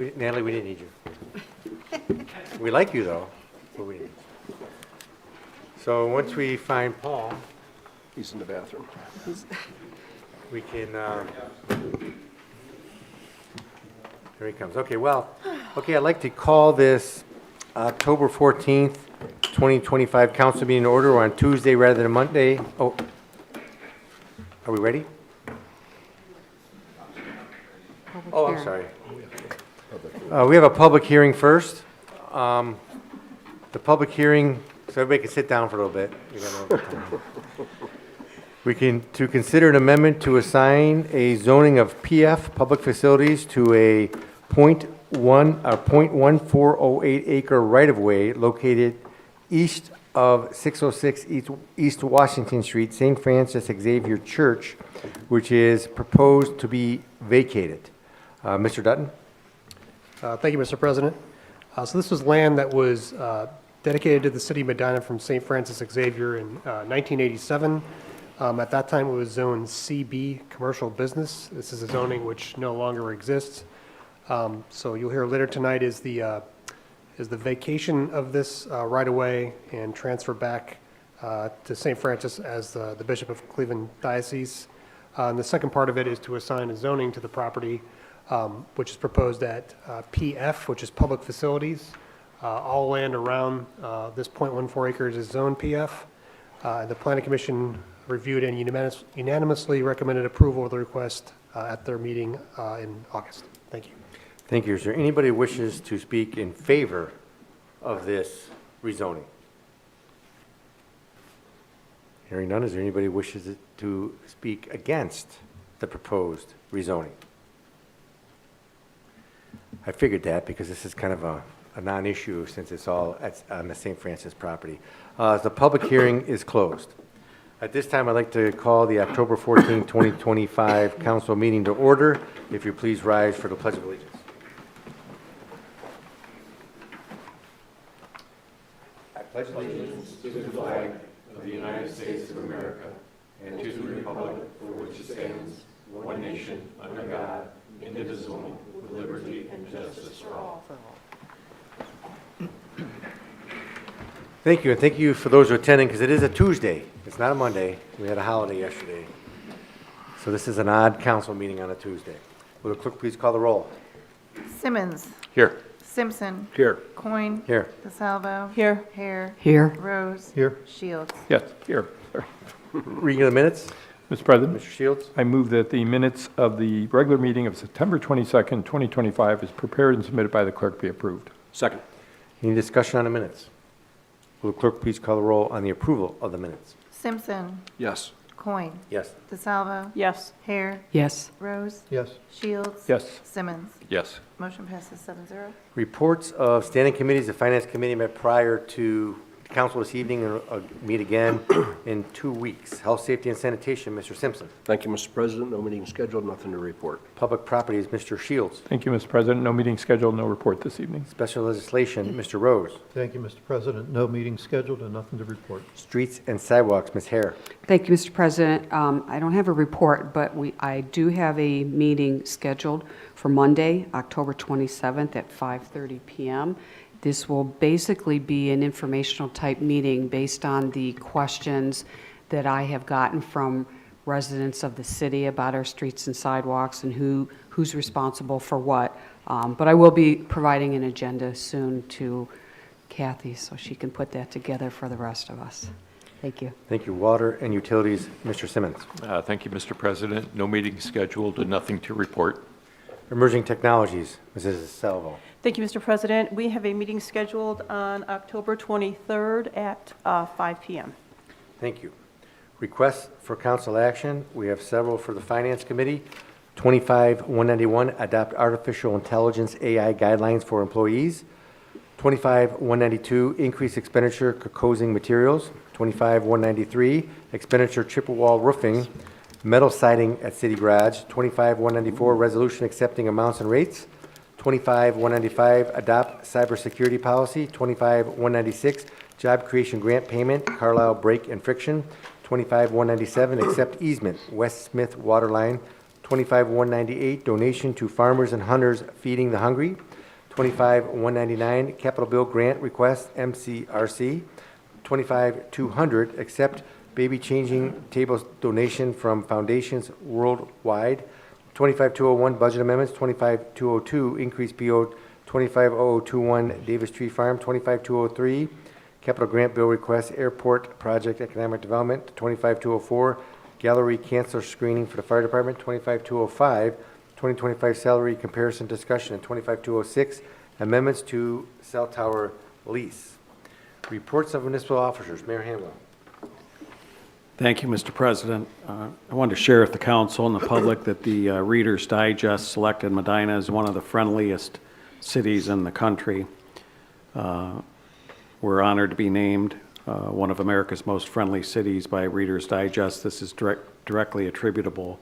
Natalie, we didn't need you. We like you, though, but we didn't. So once we find Paul, He's in the bathroom. we can, here he comes. Okay, I'd like to call this October 14th, 2025 council meeting in order on Tuesday rather than Monday. Oh, are we ready? Oh, I'm sorry. We have a public hearing first. The public hearing, so everybody can sit down for a little bit. To consider an amendment to assign a zoning of PF, public facilities, to a .1408 acre right-of-way located east of 606 East Washington Street, St. Francis Xavier Church, which is proposed to be vacated. Mr. Dutton? Thank you, Mr. President. So this was land that was dedicated to the city of Medina from St. Francis Xavier in 1987. At that time, it was zoned CB, commercial business. This is a zoning which no longer exists. So you'll hear later tonight is the vacation of this right-of-way and transfer back to St. Francis as the Bishop of Cleveland Diocese. And the second part of it is to assign a zoning to the property, which is proposed at PF, which is public facilities. All land around this .14 acres is zone PF. The Planning Commission reviewed and unanimously recommended approval of the request at their meeting in August. Thank you. Thank you. Is there anybody who wishes to speak in favor of this rezoning? Hearing none, is there anybody who wishes to speak against the proposed rezoning? I figured that because this is kind of a non-issue since it's all on the St. Francis property. The public hearing is closed. At this time, I'd like to call the October 14, 2025 council meeting to order. If you please rise for the Pledge of Allegiance. I pledge allegiance to the flag of the United States of America and to the republic for which it stands, one nation, under God, indivisible, with liberty and justice for all. Thank you, and thank you for those who are attending, because it is a Tuesday. It's not a Monday. We had a holiday yesterday. So this is an odd council meeting on a Tuesday. Will the clerk please call the roll? Simmons. Here. Simpson. Here. Coin. Here. DeSalvo. Here. Hare. Here. Rose. Here. Shields. Yes, here. Sorry. Reading of the minutes, Mr. President, Mr. Shields. I move that the minutes of the regular meeting of September 22nd, 2025, as prepared and submitted by the clerk, be approved. Second. Any discussion on the minutes? Will the clerk please call the roll on the approval of the minutes? Simpson. Yes. Coin. Yes. DeSalvo. Yes. Hare. Yes. Rose. Yes. Shields. Yes. Simmons. Yes. Motion passes 7-0. Reports of standing committees. The Finance Committee met prior to council this evening and meet again in 2 weeks. Health, Safety, and Sanitation, Mr. Simpson. Thank you, Mr. President. No meeting scheduled, nothing to report. Public Properties, Mr. Shields. Thank you, Mr. President. No meeting scheduled, no report this evening. Special Legislation, Mr. Rose. Thank you, Mr. President. No meeting scheduled and nothing to report. Streets and Sidewalks, Ms. Hare. Thank you, Mr. President. I don't have a report, but I do have a meeting scheduled for Monday, October 27th at 5:30 p.m. This will basically be an informational type meeting based on the questions that I have gotten from residents of the city about our streets and sidewalks and who's responsible for what. But I will be providing an agenda soon to Kathy so she can put that together for the rest of us. Thank you. Thank you. Water and Utilities, Mr. Simmons. Thank you, Mr. President. No meeting scheduled and nothing to report. Emerging Technologies, Mrs. Salvo. Thank you, Mr. President. We have a meeting scheduled on October 23rd at 5 p.m. Thank you. Requests for council action. We have several for the Finance Committee. 25-191, adopt artificial intelligence AI guidelines for employees. 25-192, increase expenditure causing materials. 25-193, expenditure Chippewa roofing, metal siding at City Garage. 25-194, resolution accepting amounts and rates. 25-195, adopt cybersecurity policy. 25-196, job creation grant payment, Carlisle Brake and Friction. 25-197, accept easement, West Smith Water Line. 25-198, donation to Farmers and Hunters Feeding the Hungry. 25-199, capital bill grant request, MCRC. 25-200, accept baby changing tables donation from Foundations Worldwide. 25-201, budget amendments. 25-202, increase PO 25-0021, Davis Tree Farm. 25-203, capital grant bill request, airport project economic development. 25-204, gallery cancer screening for the fire department. 25-205, 2025 salary comparison discussion. And 25-206, amendments to cell tower lease. Reports of municipal officers. Mayor Hanwell. Thank you, Mr. President. I wanted to share with the council and the public that the Reader's Digest selected Medina as one of the friendliest cities in the country. We're honored to be named one of America's most friendly cities by Reader's Digest. This is directly attributable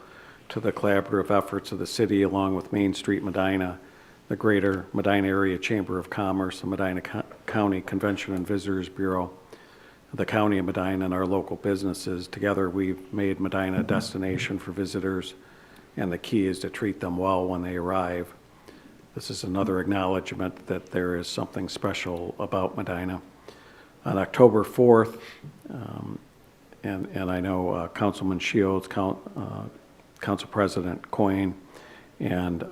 to the collaborative efforts of the city along with Main Street Medina, the Greater Medina Area Chamber of Commerce, the Medina County Convention and Visitors Bureau, the County of Medina, and our local businesses. Together, we've made Medina a destination for visitors, and the key is to treat them well when they arrive. This is another acknowledgement that there is something special about Medina. On October 4th, and I know Councilman Shields, Council President Coyne, and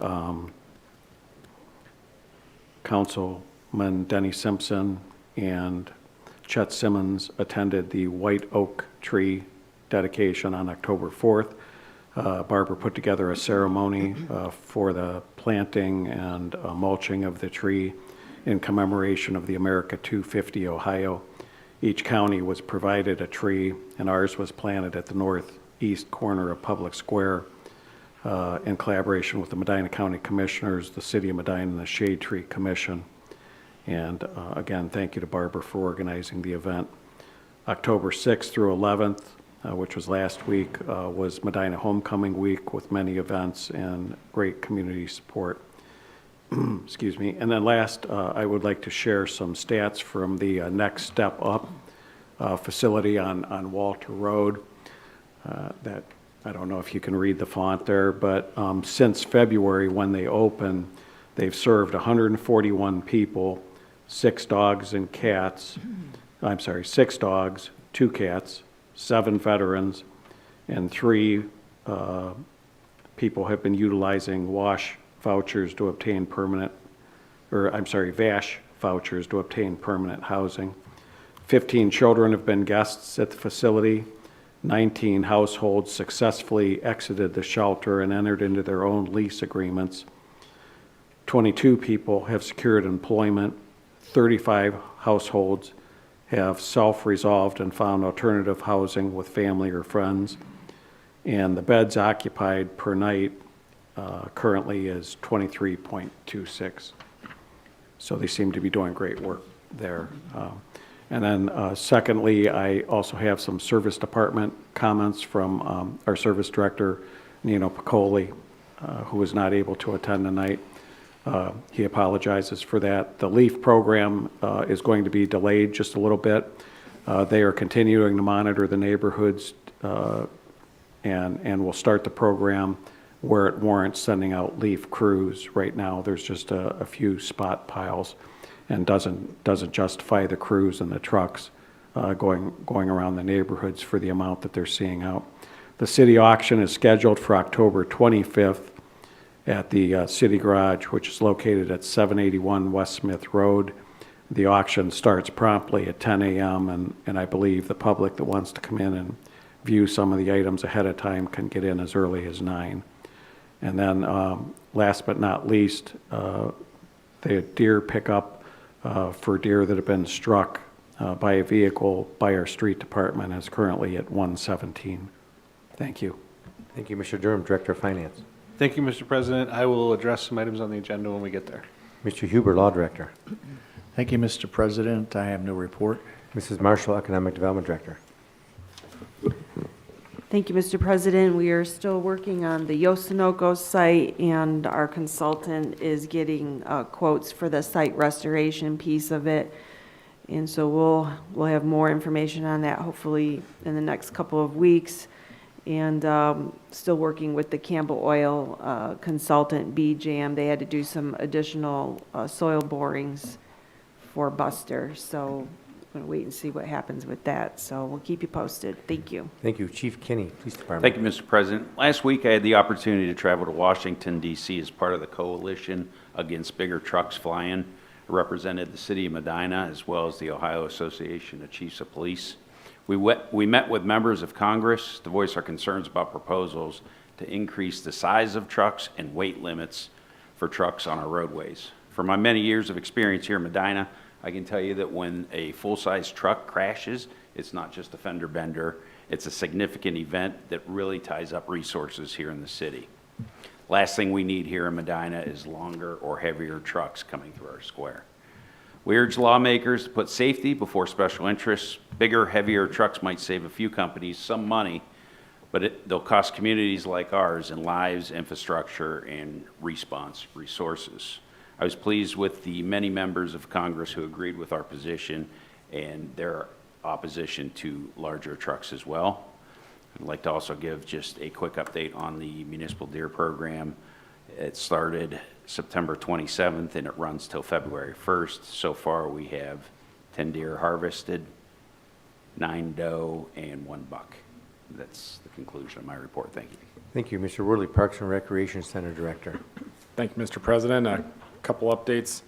Councilman Denny Simpson and Chet Simmons attended the White Oak Tree dedication on October 4th. Barbara put together a ceremony for the planting and mulching of the tree in commemoration of the America 250 Ohio. Each county was provided a tree, and ours was planted at the northeast corner of Public Square in collaboration with the Medina County Commissioners, the City of Medina, and the Shade Tree Commission. And again, thank you to Barbara for organizing the event. October 6th through 11th, which was last week, was Medina Homecoming Week with many events and great community support. Excuse me. And then last, I would like to share some stats from the Next Step Up facility on Walter Road. That I don't know if you can read the font there, but since February when they opened, they've served 141 people, 6 dogs and cats. I'm sorry, 6 dogs, 2 cats, 7 veterans, and 3 people have been utilizing WASH vouchers to obtain VASH vouchers to obtain permanent housing. 15 children have been guests at the facility. 19 households successfully exited the shelter and entered into their own lease agreements. 22 people have secured employment. 35 households have self-resolved and found alternative housing with family or friends. And the beds occupied per night currently is 23.26. So they seem to be doing great work there. And then secondly, I also have some service department comments from our service director, Nino Piccoli, who was not able to attend tonight. He apologizes for that. The LEAF program is going to be delayed just a little bit. They are continuing to monitor the neighborhoods and will start the program where it warrants sending out LEAF crews. Right now, there's just a few spot piles and doesn't justify the crews and the trucks going around the neighborhoods for the amount that they're seeing out. The city auction is scheduled for October 25th at the City Garage, which is located at 781 West Smith Road. The auction starts promptly at 10 a.m. and I believe the public that wants to come in and view some of the items ahead of time can get in as early as 9. And then last but not least, the deer pickup for deer that have been struck by a vehicle by our street department is currently at 117. Thank you. Thank you, Mr. Durham, Director of Finance. Thank you, Mr. President. I will address some items on the agenda when we get there. Mr. Huber, Law Director. Thank you, Mr. President. I have no report. Mrs. Marshall, Economic Development Director. Thank you, Mr. President. We are still working on the Yosunoko site, and our consultant is getting quotes for the site restoration piece of it. And so we'll have more information on that hopefully in the next couple of weeks. and still working with the Campbell Oil consultant, BJAM. They had to do some additional soil borings for Buster, so I'm going to wait and see what happens with that. So we'll keep you posted. Thank you. Thank you. Chief Kinney, Police Department. Thank you, Mr. President. Last week, I had the opportunity to travel to Washington, D.C. as part of the Coalition Against Bigger Trucks Flying. I represented the city of Medina as well as the Ohio Association of Chiefs of Police. We met with members of Congress to voice our concerns about proposals to increase the size of trucks and weight limits for trucks on our roadways. For my many years of experience here in Medina, I can tell you that when a full-size truck crashes, it's not just a fender bender, it's a significant event that really ties up resources here in the city. Last thing we need here in Medina is longer or heavier trucks coming through our square. We urge lawmakers to put safety before special interests. Bigger, heavier trucks might save a few companies some money, but they'll cost communities like ours in lives, infrastructure, and response resources. I was pleased with the many members of Congress who agreed with our position and their opposition to larger trucks as well. I'd like to also give just a quick update on the municipal deer program. It started September 27th and it runs till February 1st. So far we have 10 deer harvested, 9 doe, and 1 buck. That's the conclusion of my report. Thank you. Thank you. Mr. Worley, Parks and Recreation Center Director. Thank you, Mr. President. A couple updates.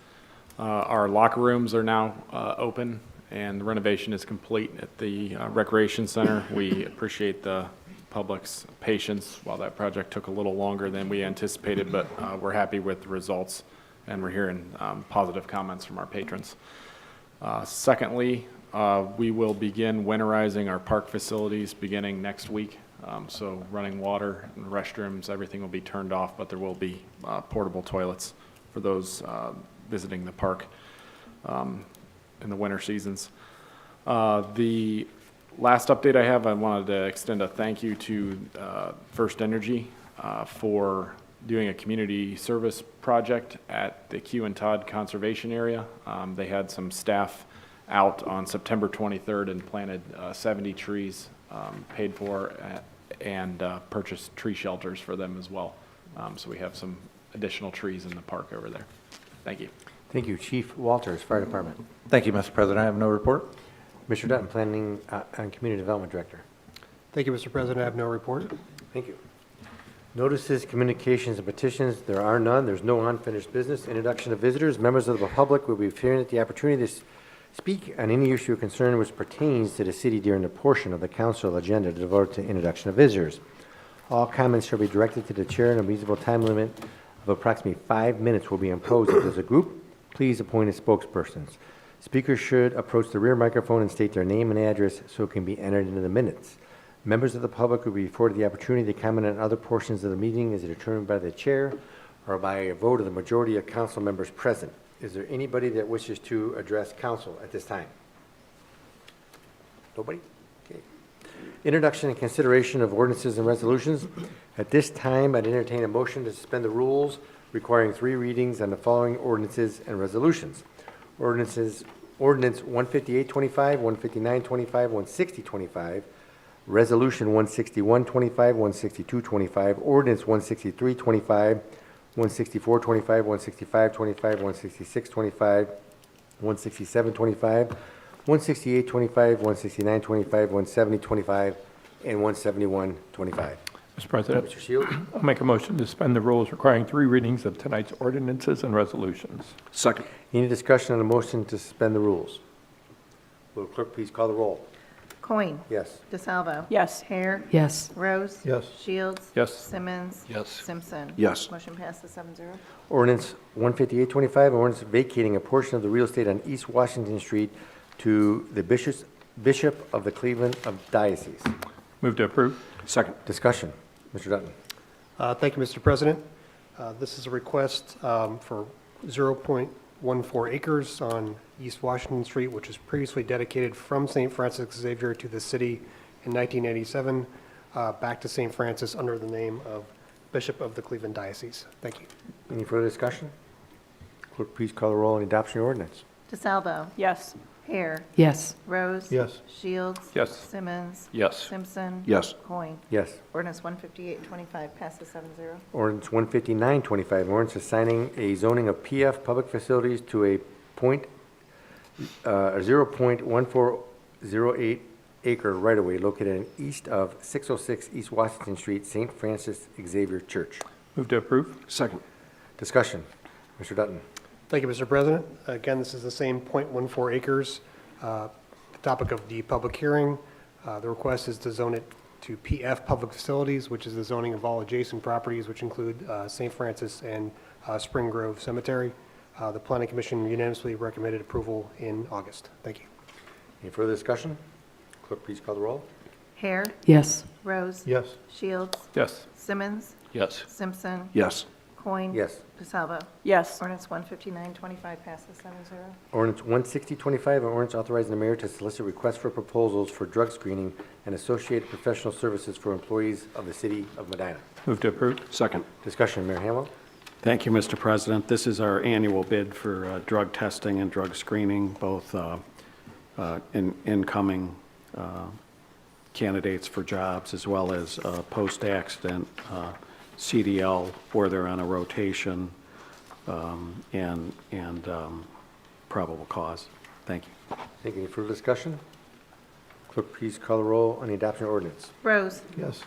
Our locker rooms are now open and the renovation is complete at the Recreation Center. We appreciate the public's patience while that project took a little longer than we anticipated, but we're happy with the results and we're hearing positive comments from our patrons. Secondly, we will begin winterizing our park facilities beginning next week. So running water and restrooms, everything will be turned off, but there will be portable toilets for those visiting the park in the winter seasons. The last update I have, I wanted to extend a thank you to First Energy for doing a community service project at the Q and Todd Conservation Area. They had some staff out on September 23rd and planted 70 trees, paid for and purchased tree shelters for them as well. So we have some additional trees in the park over there. Thank you. Thank you. Chief Walters, Fire Department. Thank you, Mr. President. I have no report. Mr. Dutton, Planning and Community Development Director. Thank you, Mr. President. I have no report. Thank you. Notices, communications, and petitions, there are none. There's no unfinished business. Introduction of visitors. Members of the public will be afforded the opportunity to speak on any issue of concern which pertains to the city during the portion of the council agenda devoted to introduction of visitors. All comments shall be directed to the chair, and a reasonable time limit of approximately 5 minutes will be imposed. If there's a group, please appoint as spokespersons. Speakers should approach the rear microphone and state their name and address so it can be entered into the minutes. Members of the public will be afforded the opportunity to comment on other portions of the meeting as determined by the chair or by a vote of the majority of council members present. Is there anybody that wishes to address council at this time? Nobody? Okay. Introduction and consideration of ordinances and resolutions. At this time, I'd entertain a motion to suspend the rules requiring 3 readings on the following ordinances and resolutions. Ordinance 15825, 15925, 16025, Resolution 16125, 16225, Ordinance 16325, 16425, 16525, 16625, 16725, 16825, 16925, 17025, and 17125. Mr. President, Mr. Shields? I'll make a motion to suspend the rules requiring 3 readings of tonight's ordinances and resolutions. Second. Any discussion on the motion to suspend the rules? Will the clerk please call the roll? Coin. Yes. DeSalvo. Yes. Hare. Yes. Rose. Yes. Shields. Yes. Simmons. Yes. Simpson. Yes. Motion passes 7-0. Ordinance 15825, ordinance vacating a portion of the real estate on East Washington Street to the Bishop of the Cleveland Diocese. Move to approve. Second. Discussion. Mr. Dutton. Thank you, Mr. President. This is a request for 0.14 acres on East Washington Street, which was previously dedicated from St. Francis Xavier to the city in 1987, back to St. Francis under the name of Bishop of the Cleveland Diocese. Thank you. Any further discussion? Clerk, please call the roll on the adoption of the ordinance. DeSalvo. Yes. Hare. Yes. Rose. Yes. Shields. Yes. Simmons. Yes. Simpson. Yes. Coin. Yes. Ordinance 158-25 passes 7-0. Ordinance 15925, ordinance assigning a zoning of PF Public Facilities to a 0.1408 acre right-of-way located east of 606 East Washington Street, St. Francis Xavier Church. Move to approve? Second. Discussion. Mr. Dutton. Thank you, Mr. President. Again, this is the same .14 acres. The topic of the public hearing, the request is to zone it to PF Public Facilities, which is the zoning of all adjacent properties, which include St. Francis and Spring Grove Cemetery. The Planning Commission unanimously recommended approval in August. Thank you. Any further discussion? Clerk, please call the roll. Hare. Yes. Rose. Yes. Shields. Yes. Simmons. Yes. Simpson. Yes. Coin. Yes. DeSalvo. Yes. Ordinance 159-25 passes 7-0. Ordinance 16025, an ordinance authorizing the mayor to solicit requests for proposals for drug screening and associated professional services for employees of the city of Medina. Move to approve? Second. Discussion, Mayor Hamwell. Thank you, Mr. President. This is our annual bid for drug testing and drug screening, both incoming candidates for jobs as well as post-accident CDL, where they're on a rotation, and probable cause. Thank you. Thank you. Any further discussion? Clerk, please call the roll on the adoption of ordinance. Rose. Yes.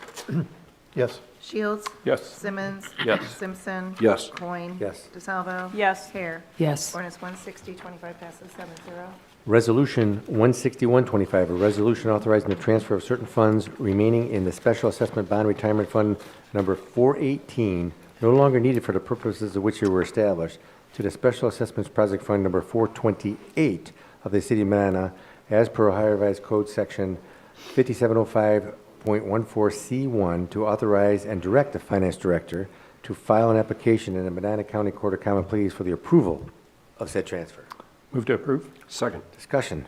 Yes. Shields. Yes. Simmons. Yes. Simpson. Yes. Coin. Yes. DeSalvo. Yes. Hare. Yes. Ordinance 160-25 passes 7-0. Resolution 16125, a resolution authorizing the transfer of certain funds remaining in the Special Assessment Bond Retirement Fund number 418, no longer needed for the purposes of which they were established, to the Special Assessments Project Fund number 428 of the City of Medina, as per Ohio Revised Code Section 5705.14C1, to authorize and direct the Finance Director to file an application in the Medina County Court of Common Pleas for the approval of said transfer. Move to approve? Second. Discussion.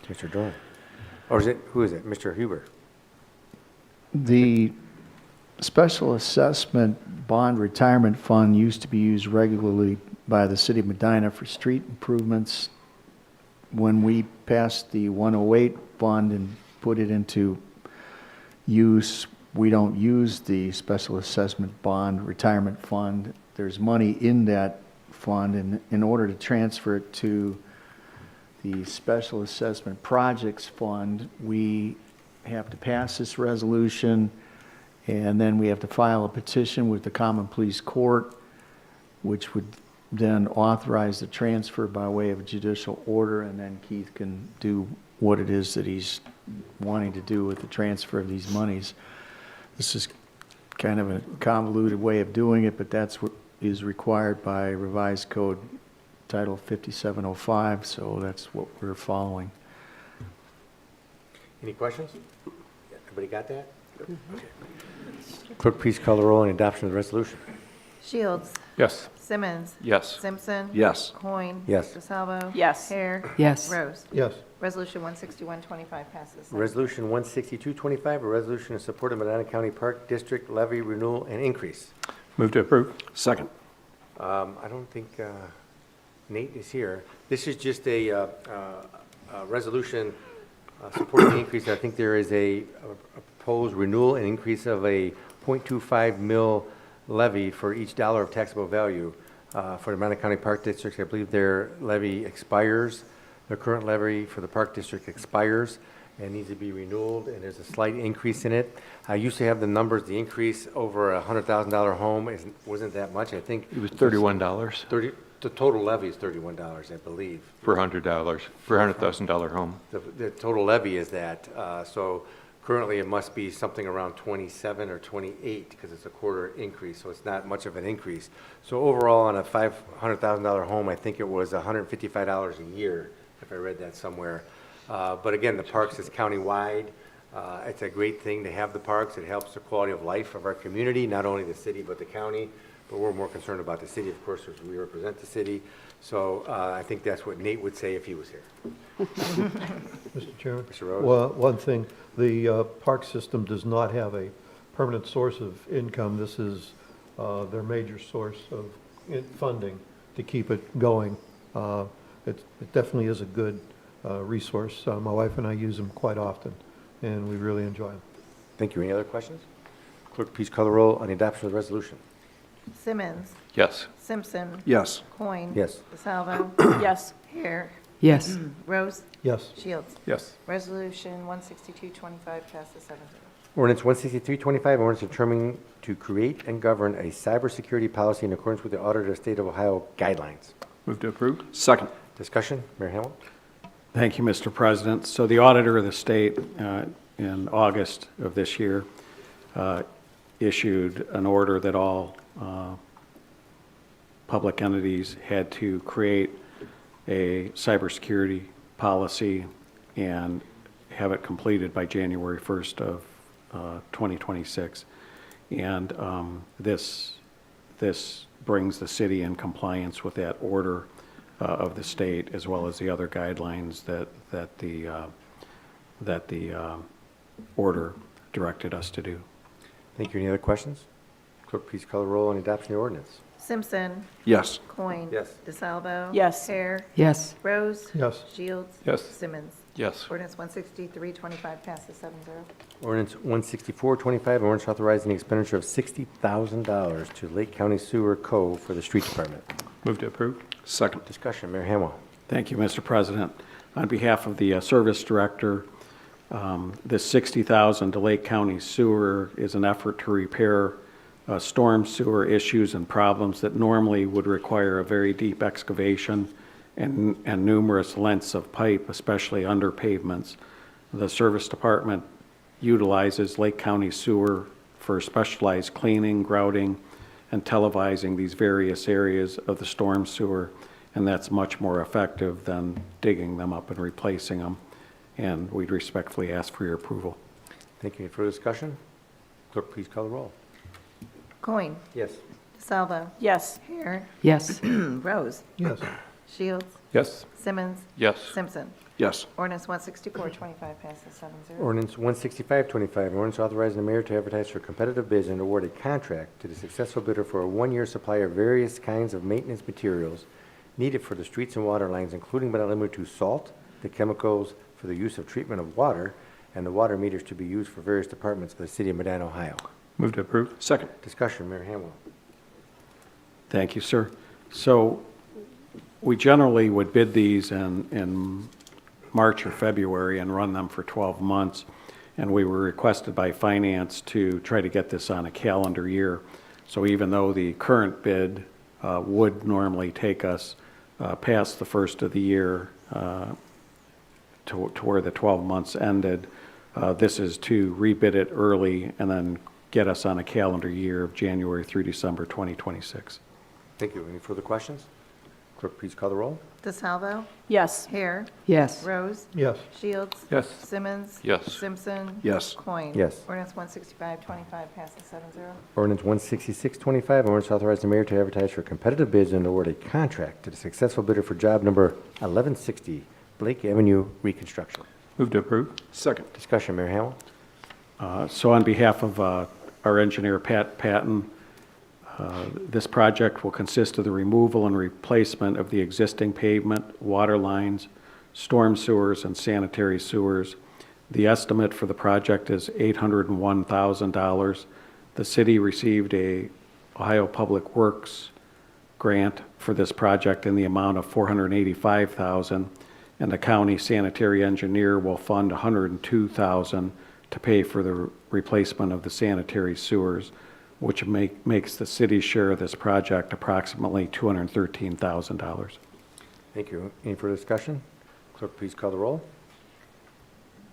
Mr. Dorn. Or is it, who is it? Mr. Huber? The Special Assessment Bond Retirement Fund used to be used regularly by the city of Medina for street improvements. When we passed the 108 fund and put it into use, we don't use the Special Assessment Bond Retirement Fund. There's money in that fund, and in order to transfer it to the Special Assessment Projects Fund, we have to pass this resolution, and then we have to file a petition with the Common Pleas Court, which would then authorize the transfer by way of a judicial order, and then Keith can do what it is that he's wanting to do with the transfer of these monies. This is kind of a convoluted way of doing it, but that's what is required by Revised Code Title 5705, so that's what we're following. Any questions? Everybody got that? Okay. Clerk, please call the roll on the adoption of the resolution. Shields. Yes. Simmons. Yes. Simpson. Yes. Coin. Yes. DeSalvo. Yes. Hare. Yes. Rose. Yes. Resolution 161-25 passes 7-0. Resolution 16225, a resolution in support of Medina County Park District levy renewal and increase. Move to approve? Second. I don't think Nate is here. This is just a resolution supporting the increase. I think there is a proposed renewal and increase of a 0.25 mil levy for each dollar of taxable value for the Medina County Park District. I believe their levy expires. Their current levy for the Park District expires and needs to be renewed, and there's a slight increase in it. I used to have the numbers, the increase over a $100,000 home wasn't that much. I think It was $31 the total levy is $31, I believe. for $100, for a $100,000 home. The total levy is that. So currently it must be something around 27 or 28 because it's a quarter increase, so it's not much of an increase. So overall on a $500,000 home, I think it was $155 a year, if I read that somewhere. But again, the parks is countywide. It's a great thing to have the parks. It helps the quality of life of our community, not only the city but the county. But we're more concerned about the city, of course, as we represent the city. So I think that's what Nate would say if he was here. Mr. Chairman? Mr. Rhodes? Well, one thing, the park system does not have a permanent source of income. This is their major source of funding to keep it going. It definitely is a good resource. My wife and I use them quite often, and we really enjoy them. Thank you. Any other questions? Clerk, please call the roll on the adoption of the resolution. Simmons. Yes. Simpson. Yes. Coin. Yes. DeSalvo. Yes. Hare. Yes. Rose. Yes. Shields. Yes. Resolution 16225 passes 7-0. Ordinance 16325, ordinance determining to create and govern a cybersecurity policy in accordance with the Auditor of State of Ohio guidelines. Move to approve? Second. Discussion, Mayor Hamel? Thank you, Mr. President. So the auditor of the state, in August of this year, issued an order that all public entities had to create a cybersecurity policy and have it completed by January 1st of 2026. And this brings the city in compliance with that order of the state, as well as the other guidelines that the order directed us to do. Thank you. Any other questions? Clerk, please call the roll on the adoption of the ordinance. Simpson. Yes. Coin. Yes. DeSalvo. Yes. Hare. Yes. Rose. Yes. Shields. Yes. Simmons. Yes. Ordinance 16325 passes 7-0. Ordinance 16425, ordinance authorizing the expenditure of $60,000 to Lake County Sewer Co. for the street department. Move to approve? Second. Discussion, Mayor Hamel? Thank you, Mr. President. On behalf of the service director, this $60,000 to Lake County Sewer is an effort to repair storm sewer issues and problems that normally would require a very deep excavation and numerous lengths of pipe, especially under pavements. The service department utilizes Lake County Sewer for specialized cleaning, grouting, and televising these various areas of the storm sewer, and that's much more effective than digging them up and replacing them. And we'd respectfully ask for your approval. Thank you. Any further discussion? Clerk, please call the roll. Coin. Yes. DeSalvo. Yes. Hare. Yes. Rose. Yes. Shields. Yes. Simmons. Yes. Simpson. Yes. Ordinance 16425 passes 7-0. Ordinance 16525, ordinance authorizing the mayor to advertise for competitive bids and award a contract to the successful bidder for a one-year supply of various kinds of maintenance materials needed for the streets and water lines, including but not limited to salt, the chemicals for the use of treatment of water, and the water meters to be used for various departments of the city of Medina, Ohio. Move to approve? Second. Discussion, Mayor Hamel? Thank you, sir. So we generally would bid these in March or February and run them for 12 months. And we were requested by finance to try to get this on a calendar year. So even though the current bid would normally take us past the first of the year to where the 12 months ended, this is to rebid it early and then get us on a calendar year of January through December 2026. Thank you. Any further questions? Clerk, please call the roll. DeSalvo. Yes. Hare. Yes. Rose. Yes. Shields. Yes. Simmons. Yes. Simpson. Yes. Coin. Yes. Ordinance 16525 passes 7-0. Ordinance 16625, ordinance authorizing the mayor to advertise for competitive bids and award a contract to the successful bidder for job number 1160, Blake Avenue reconstruction. Move to approve? Second. Discussion, Mayor Hamel? So on behalf of our engineer, Pat Patton, this project will consist of the removal and replacement of the existing pavement, water lines, storm sewers, and sanitary sewers. The estimate for the project is $801,000. The city received a Ohio Public Works grant for this project in the amount of $485,000, and the county sanitary engineer will fund $102,000 to pay for the replacement of the sanitary sewers, which makes the city's share of this project approximately $213,000. Thank you. Any further discussion? Clerk, please call the roll.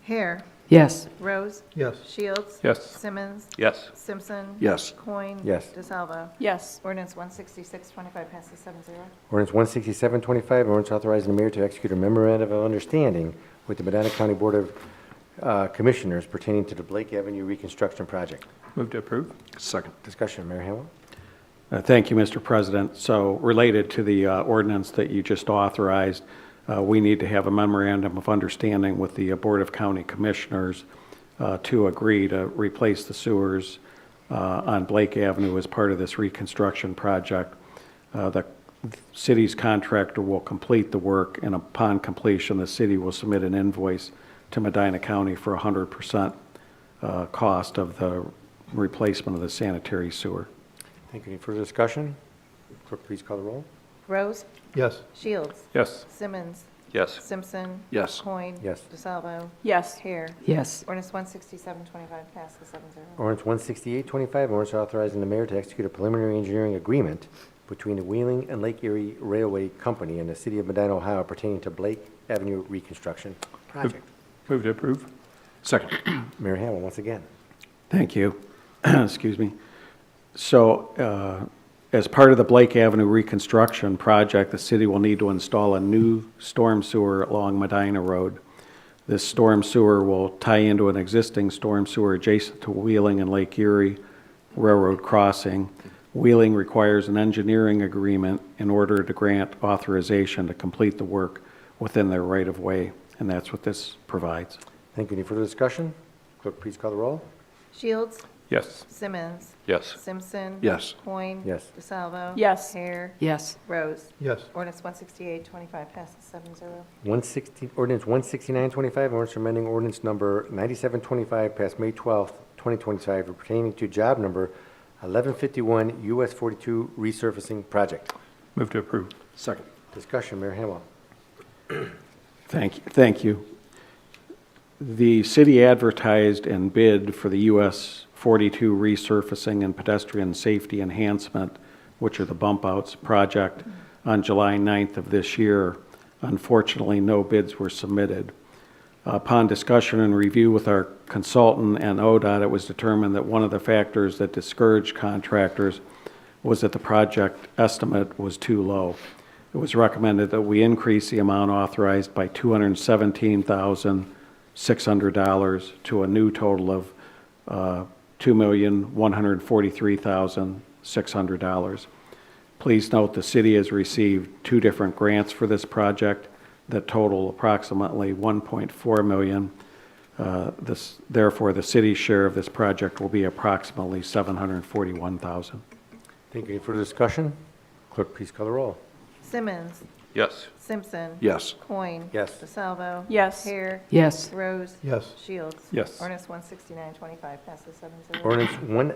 Hare. Yes. Rose. Yes. Shields. Yes. Simmons. Yes. Simpson. Yes. Coin. Yes. DeSalvo. Yes. Ordinance 16625 passes 7-0. Ordinance 16725, ordinance authorizing the mayor to execute a memorandum of understanding with the Medina County Board of Commissioners pertaining to the Blake Avenue reconstruction project. Move to approve? Second. Discussion, Mayor Hamel? Thank you, Mr. President. So related to the ordinance that you just authorized, we need to have a memorandum of understanding with the Board of County Commissioners to agree to replace the sewers on Blake Avenue as part of this reconstruction project. The city's contractor will complete the work, and upon completion, the city will submit an invoice to Medina County for 100% cost of the replacement of the sanitary sewer. Thank you. Any further discussion? Clerk, please call the roll. Rose? Yes. Shields? Yes. Simmons? Yes. Simpson? Yes. Coin? Yes. DeSalvo? Yes. Hare? Yes. Ordinance 16725 passes 7-0. Ordinance 16825, ordinance authorizing the mayor to execute a preliminary engineering agreement between the Wheeling and Lake Erie Railway Company and the city of Medina, Ohio pertaining to Blake Avenue reconstruction project. Move to approve. Second. Mayor Hamel, once again. Thank you. Excuse me. So, as part of the Blake Avenue reconstruction project, the city will need to install a new storm sewer along Medina Road. This storm sewer will tie into an existing storm sewer adjacent to Wheeling and Lake Erie Railroad crossing. Wheeling requires an engineering agreement in order to grant authorization to complete the work within their right-of-way, and that's what this provides. Thank you. Any further discussion? Clerk, please call the roll. Shields? Yes. Simmons? Yes. Simpson? Yes. Coin? Yes. DeSalvo? Yes. Hare? Yes. Rose? Yes. Ordinance 16825 passes 7-0. Ordinance 16925, ordinance amending ordinance number 9725 passed May 12th, 2025, pertaining to job number 1151 US 42 resurfacing project. Move to approve. Second. Discussion, Mayor Hamel. Thank you. The city advertised and bid for the US 42 resurfacing and pedestrian safety enhancement, which are the bump outs project, on July 9th of this year. Unfortunately, no bids were submitted. Upon discussion and review with our consultant and ODOT, it was determined that one of the factors that discouraged contractors was that the project estimate was too low. It was recommended that we increase the amount authorized by $217,600 to a new total of $2,143,600. Please note the city has received 2 different grants for this project that total approximately $1.4 million. Therefore, the city's share of this project will be approximately $741,000. Thank you. Any further discussion? Clerk, please call the roll. Simmons? Yes. Simpson? Yes. Coin? Yes. DeSalvo? Yes. Hare? Yes. Rose? Yes. Shields? Yes. Ordinance 16925 passes 7-0. Ordinance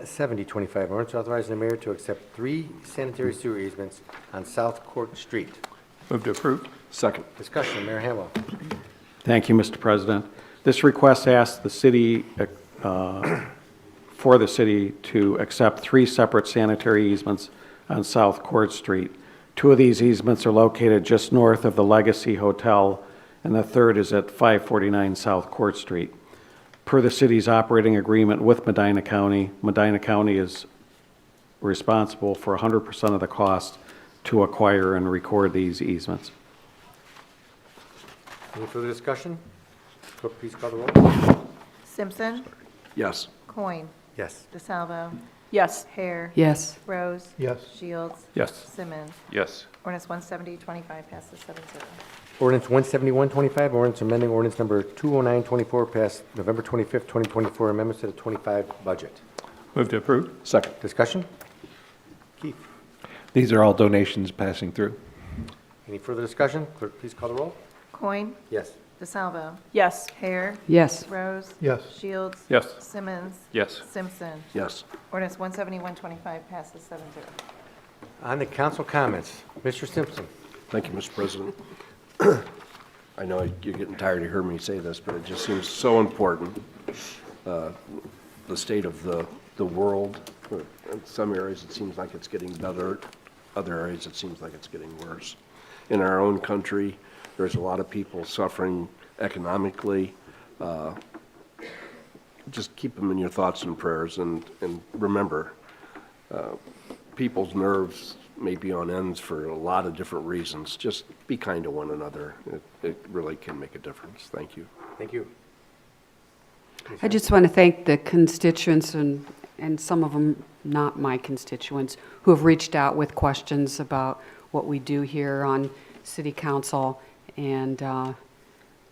17025, ordinance authorizing the mayor to accept 3 sanitary sewer easements on South Court Street. Move to approve. Second. Discussion, Mayor Hamel. Thank you, Mr. President. This request asks the city, for the city to accept 3 separate sanitary easements on South Court Street. 2 of these easements are located just north of the Legacy Hotel, and the third is at 549 South Court Street. Per the city's operating agreement with Medina County is responsible for 100% of the cost to acquire and record these easements. Any further discussion? Clerk, please call the roll. Simpson? Yes. Coin? Yes. DeSalvo? Yes. Hare? Yes. Rose? Yes. Shields? Yes. Simmons? Yes. Ordinance 17025 passes 7-0. Ordinance 17125, ordinance amending ordinance number 20924 passed November 25th, 2024, amendments to the 25 budget. Move to approve. Second. Discussion? Keith. These are all donations passing through. Any further discussion? Clerk, please call the roll. Coin? Yes. DeSalvo? Yes. Hare? Yes. Rose? Yes. Shields? Yes. Simmons? Yes. Simpson? Yes. Ordinance 17125 passes 7-0. On the council comments, Mr. Simpson. Thank you, Mr. President. I know you're getting tired of hearing me say this, but it just seems so important. The state of the world, in some areas it seems like it's getting better, other areas it seems like it's getting worse. In our own country, there's a lot of people suffering economically. Just keep them in your thoughts and prayers, and remember, people's nerves may be on ends for a lot of different reasons. Just be kind to one another. It really can make a difference. Thank you. Thank you. I just want to thank the constituents and some of them not my constituents who have reached out with questions about what we do here on City Council, and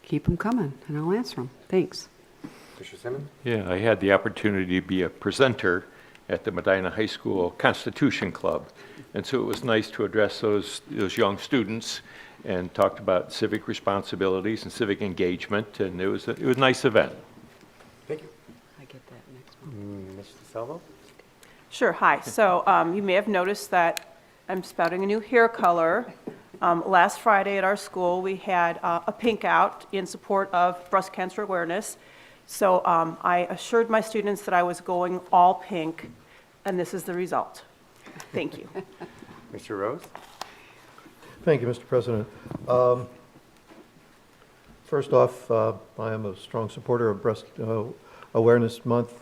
keep them coming and I'll answer them. Thanks. Mr. Simmons? Yeah, I had the opportunity to be a presenter at the Medina High School Constitution Club. And so it was nice to address those young students and talked about civic responsibilities and civic engagement, and it was a nice event. Thank you. I get that next one. Mr. Salvo? Sure, hi. So you may have noticed that I'm spouting a new hair color. Last Friday at our school, we had a pink out in support of breast cancer awareness. So I assured my students that I was going all pink, and this is the result. Thank you. Mr. Rose? Thank you, Mr. President. First off, I am a strong supporter of Breast Awareness Month.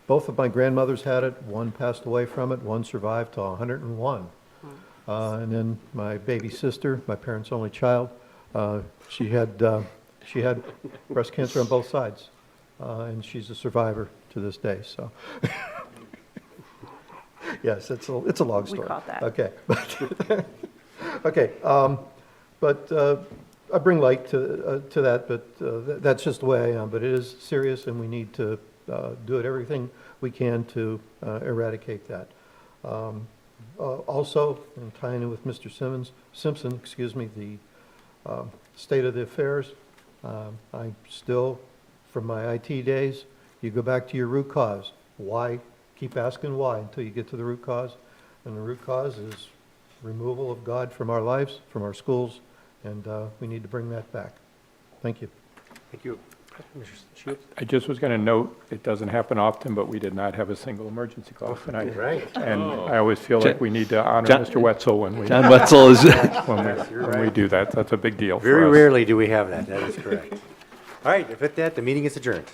Both of my grandmothers had it. One passed away from it. One survived to 101. And then my baby sister, my parents' only child, she had breast cancer on both sides, and she's a survivor to this day. So, yes, it's a long story. We caught that. Okay, okay, but I bring light to that. But that's just the way I am. But it is serious, and we need to do everything we can to eradicate that. Also, in tying in with Mr. Simpson, the state of the affairs, I still, from my IT days, you go back to your root cause. Why? Keep asking why until you get to the root cause. And the root cause is removal of God from our lives, from our schools, and we need to bring that back. Thank you. Thank you. Mr. Shields? I just was going to note, it doesn't happen often, but we did not have a single emergency call tonight. Right. And I always feel like we need to honor Mr. Wetzel when we, John Wetzel is, when we do that. That's a big deal for us. Very rarely do we have that. That is correct. All right, with that, the meeting is adjourned.